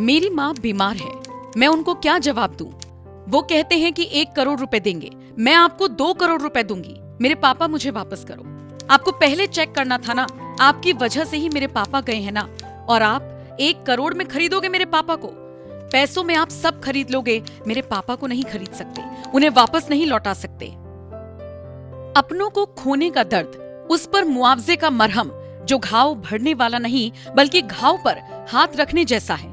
मेरी माँ बीमार है, मैं उनको क्या जवाब दूं? वो कहते हैं कि 1 करोड़ रुपए देंगे, मैं आपको 2 करोड़ रुपए दूंगी, मेरे पापा मुझे वापस करो। आपको पहले चेक करना था ना, आपकी वजह से ही मेरे पापा गए हैं ना, और आप 1 करोड़ में खरीदोगे मेरे पापा को? पैसों में आप सब खरीद लोगे, मेरे पापा को नहीं खरीद सकते, उन्हें वापस नहीं लौटा सकते। अपनों को खोने का दर्द, उस पर मुआवजे का मरहम, जो घाव भरने वाला नहीं बल्कि घाव पर हाथ रखने जैसा है।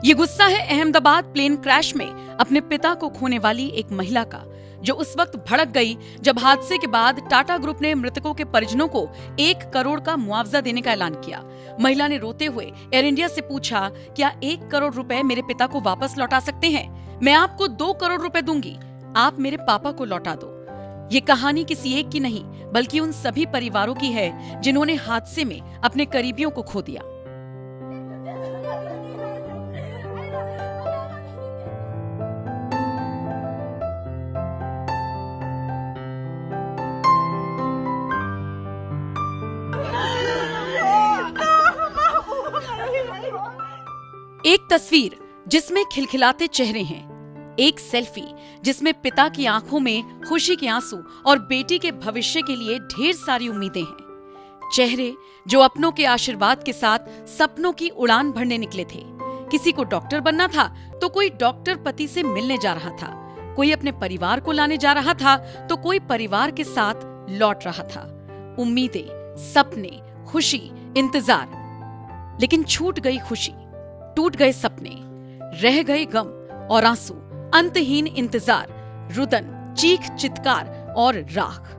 ये गुस्सा है अहमदाबाद प्लेन क्रैश में अपने पिता को खोने वाली एक महिला का, जो उस वक्त भड़क गई जब हादसे के बाद टाटा ग्रुप ने मृतकों के परिजनों को 1 करोड़ का मुआवजा देने का ऐलान किया। महिला ने रोते हुए एयर इंडिया से पूछा, क्या 1 करोड़ रुपए मेरे पिता को वापस लौटा सकते हैं? मैं आपको 2 करोड़ रुपए दूंगी, आप मेरे पापा को लौटा दो। ये कहानी किसी एक की नहीं बल्कि उन सभी परिवारों की है जिन्होंने हादसे में अपने करीबियों को खो दिया। एक तस्वीर जिसमें खिलखिलाते चेहरे हैं, एक सेल्फी जिसमें पिता की आंखों में खुशी के आंसू और बेटी के भविष्य के लिए ढेर सारी उम्मीदें हैं। चेहरे जो अपनों के आशीर्वाद के साथ सपनों की उड़ान भरने निकले थे। किसी को डॉक्टर बनना था तो कोई डॉक्टर पति से मिलने जा रहा था, कोई अपने परिवार को लाने जा रहा था तो कोई परिवार के साथ लौट रहा था। उम्मीदें, सपने, खुशी, इंतजार, लेकिन छूट गई खुशी, टूट गए सपने, रह गए गम और आंसू, अंतहीन इंतजार, रुदन, चीख चित्कार और राख।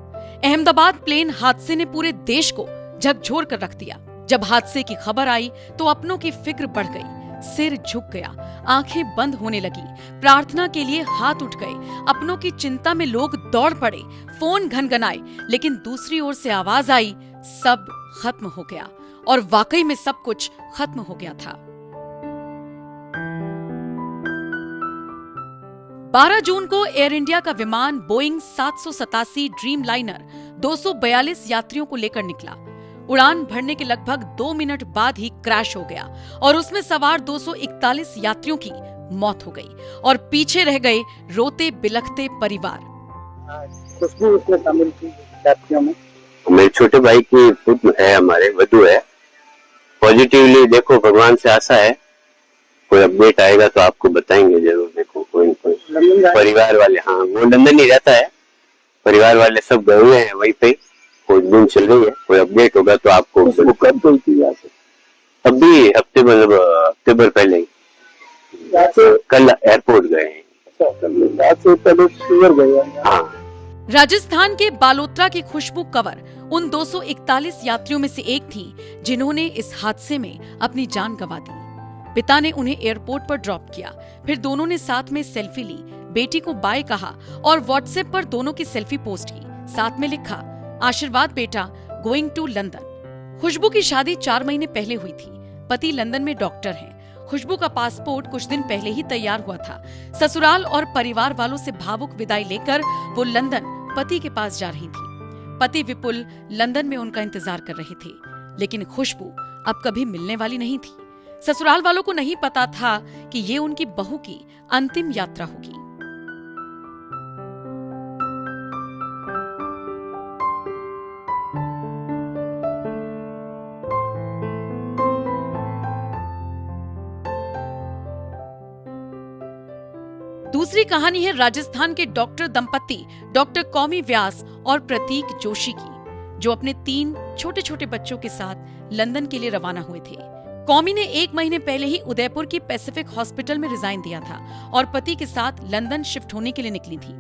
अहमदाबाद प्लेन हादसे ने पूरे देश को झकझोर कर रख दिया। जब हादसे की खबर आई तो अपनों की फिक्र बढ़ गई, सिर झुक गया, आंखें बंद होने लगी, प्रार्थना के लिए हाथ उठ गए। अपनों की चिंता में लोग दौड़ पड़े, फोन घनघनाए, लेकिन दूसरी ओर से आवाज आई, सब खत्म हो गया। और वाकई में सब कुछ खत्म हो गया था। 12 जून को एयर इंडिया का विमान बोइंग 787 ड्रीम लाइनर 242 यात्रियों को लेकर निकला। उड़ान भरने के लगभग 2 मिनट बाद ही क्रैश हो गया और उसमें सवार 241 यात्रियों की मौत हो गई और पीछे रह गए रोते बिलखते परिवार। खुशबू उसमें शामिल थी यात्रियों में। मेरे छोटे भाई की पुत्र है, हमारे वधू है। पॉजिटिवली देखो, भगवान से आशा है, कोई अपडेट आएगा तो आपको बताएंगे जरूर। देखो कोई परिवार वाले, हाँ वो लंदन ही रहता है, परिवार वाले सब गए हुए हैं वहीं पे, खोजबीन चल रही है, कोई अपडेट होगा तो आपको। कब गई थी यहाँ से? अभी हफ्ते भर पहले ही, कल एयरपोर्ट गए हैं। हाँ। राजस्थान के बालोतरा की खुशबू कंवर उन 241 यात्रियों में से एक थी जिन्होंने इस हादसे में अपनी जान गंवा दी। पिता ने उन्हें एयरपोर्ट पर ड्रॉप किया, फिर दोनों ने साथ में सेल्फी ली, बेटी को बाय कहा और व्हाट्सएप पर दोनों की सेल्फी पोस्ट की। साथ में लिखा, आशीर्वाद बेटा, गोइंग टू लंदन। खुशबू की शादी 4 महीने पहले हुई थी। पति लंदन में डॉक्टर हैं। खुशबू का पासपोर्ट कुछ दिन पहले ही तैयार हुआ था। ससुराल और परिवार वालों से भावुक विदाई लेकर वो लंदन पति के पास जा रही थी। पति विपुल लंदन में उनका इंतजार कर रहे थे, लेकिन खुशबू अब कभी मिलने वाली नहीं थी। ससुराल वालों को नहीं पता था कि ये उनकी बहू की अंतिम यात्रा होगी। दूसरी कहानी है राजस्थान के डॉक्टर दंपत्ति डॉक्टर कौमी व्यास और प्रतीक जोशी की, जो अपने 3 छोटे छोटे बच्चों के साथ लंदन के लिए रवाना हुए थे। कौमी ने 1 महीने पहले ही उदयपुर की पैसिफिक हॉस्पिटल में रिजाइन दिया था और पति के साथ लंदन शिफ्ट होने के लिए निकली थी।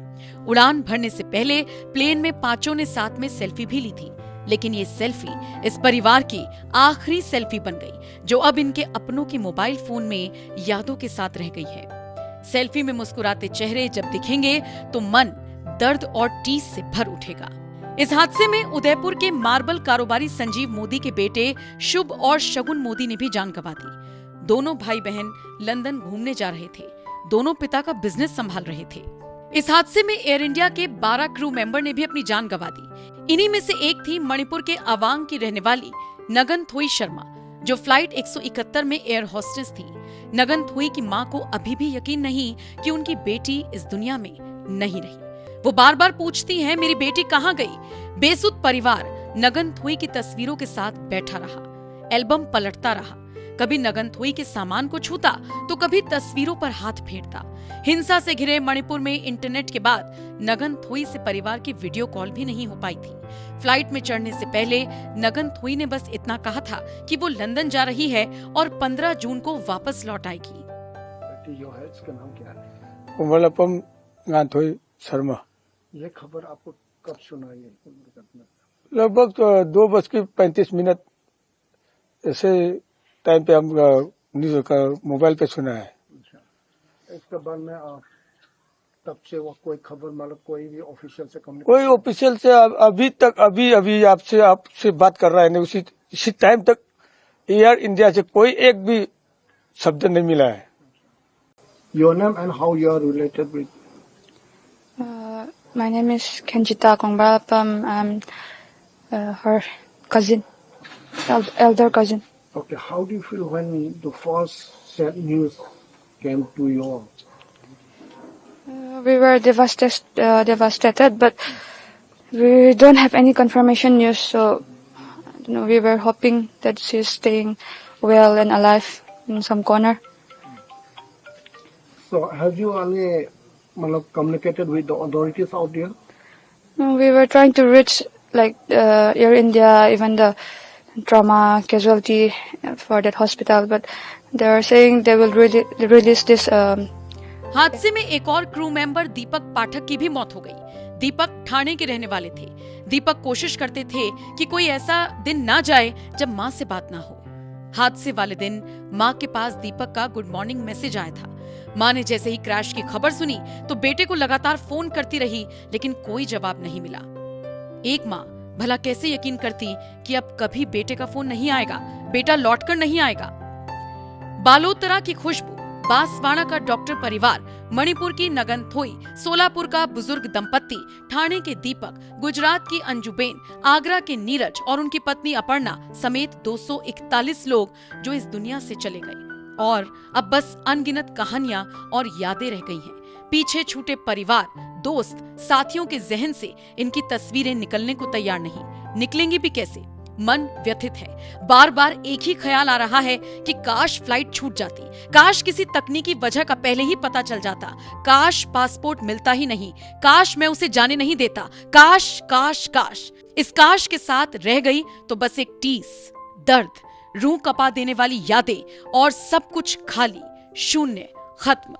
उड़ान भरने से पहले प्लेन में 5 ने साथ में सेल्फी भी ली थी, लेकिन ये सेल्फी इस परिवार की आखिरी सेल्फी बन गई, जो अब इनके अपनों के मोबाइल फोन में यादों के साथ रह गई है। सेल्फी में मुस्कुराते चेहरे जब दिखेंगे तो मन दर्द और टीस से भर उठेगा। इस हादसे में उदयपुर के मार्बल कारोबारी संजीव मोदी के बेटे शुभ और शगुन मोदी ने भी जान गंवा दी। दोनों भाई बहन लंदन घूमने जा रहे थे। दोनों पिता का बिजनेस संभाल रहे थे। इस हादसे में एयर इंडिया के 12 क्रू मेंबर ने भी अपनी जान गंवा दी। इन्हीं में से एक थी मणिपुर के अवांग की रहने वाली नगन थोई शर्मा, जो फ्लाइट 171 में एयर होस्टेस थी। नगन थोई की मां को अभी भी यकीन नहीं कि उनकी बेटी इस दुनिया में नहीं रही। वो बार बार पूछती हैं, मेरी बेटी कहाँ गई? बेसुध परिवार नगन थोई की तस्वीरों के साथ बैठा रहा, एल्बम पलटता रहा। कभी नगन थोई के सामान को छूता तो कभी तस्वीरों पर हाथ फेरता। हिंसा से घिरे मणिपुर में इंटरनेट के बाद नगन थोई से परिवार की वीडियो कॉल भी नहीं हो पाई थी। फ्लाइट में चढ़ने से पहले नगन थोई ने बस इतना कहा था कि वो लंदन जा रही है और 15 जून को वापस लौट आएगी। इसका नाम क्या है? कोमलप्पम गांथोई शर्मा। ये खबर आपको कब सुनाई है? लगभग 2:35 ऐसे टाइम पे हम न्यूज का मोबाइल पे सुना है। इसके बाद में आप तब से वो कोई खबर मतलब कोई भी ऑफिशियल से कोई ऑफिशियल से अभी तक अभी आपसे बात कर रहा है नहीं, इसी टाइम तक एयर इंडिया से कोई एक भी शब्द नहीं मिला है। Your name and how you are related with? My name is Kenjita Kongbapam. I'm her cousin, elder cousin. Okay, how do you feel when the false sad news came to you? We were devastated, but we don't have any confirmation news. So, we were hoping that she's staying well and alive in some corner. So, have you only communicated with the authorities out there? We were trying to reach like Air India, even the trauma casualty for that hospital, but they are saying they will release this. हादसे में एक और crew member दीपक पाठक की भी मौत हो गई। दीपक ठाणे के रहने वाले थे। दीपक कोशिश करते थे कि कोई ऐसा दिन ना जाए जब मां से बात ना हो। हादसे वाले दिन मां के पास दीपक का गुड मॉर्निंग मैसेज आया था। मां ने जैसे ही क्रैश की खबर सुनी तो बेटे को लगातार फोन करती रही, लेकिन कोई जवाब नहीं मिला। एक मां भला कैसे यकीन करती कि अब कभी बेटे का फोन नहीं आएगा, बेटा लौटकर नहीं आएगा। बालोतरा की खुशबू, बांसवाड़ा का डॉक्टर परिवार, मणिपुर की नगन थोई, सोलापुर का बुजुर्ग दंपत्ति, ठाणे के दीपक, गुजरात की अंजुबेन, आगरा के नीरज और उनकी पत्नी अपर्णा समेत 241 लोग जो इस दुनिया से चले गए। और अब बस अनगिनत कहानियां और यादें रह गई हैं। पीछे छूटे परिवार, दोस्त, साथियों के जहन से इनकी तस्वीरें निकलने को तैयार नहीं। निकलेंगी भी कैसे? मन व्यथित है। बार बार एक ही ख्याल आ रहा है कि काश फ्लाइट छूट जाती, काश किसी तकनीकी वजह का पहले ही पता चल जाता, काश पासपोर्ट मिलता ही नहीं, काश मैं उसे जाने नहीं देता, काश काश काश। इस काश के साथ रह गई तो बस एक टीस, दर्द, रूह कपा देने वाली यादें और सब कुछ खाली, शून्य, खत्म।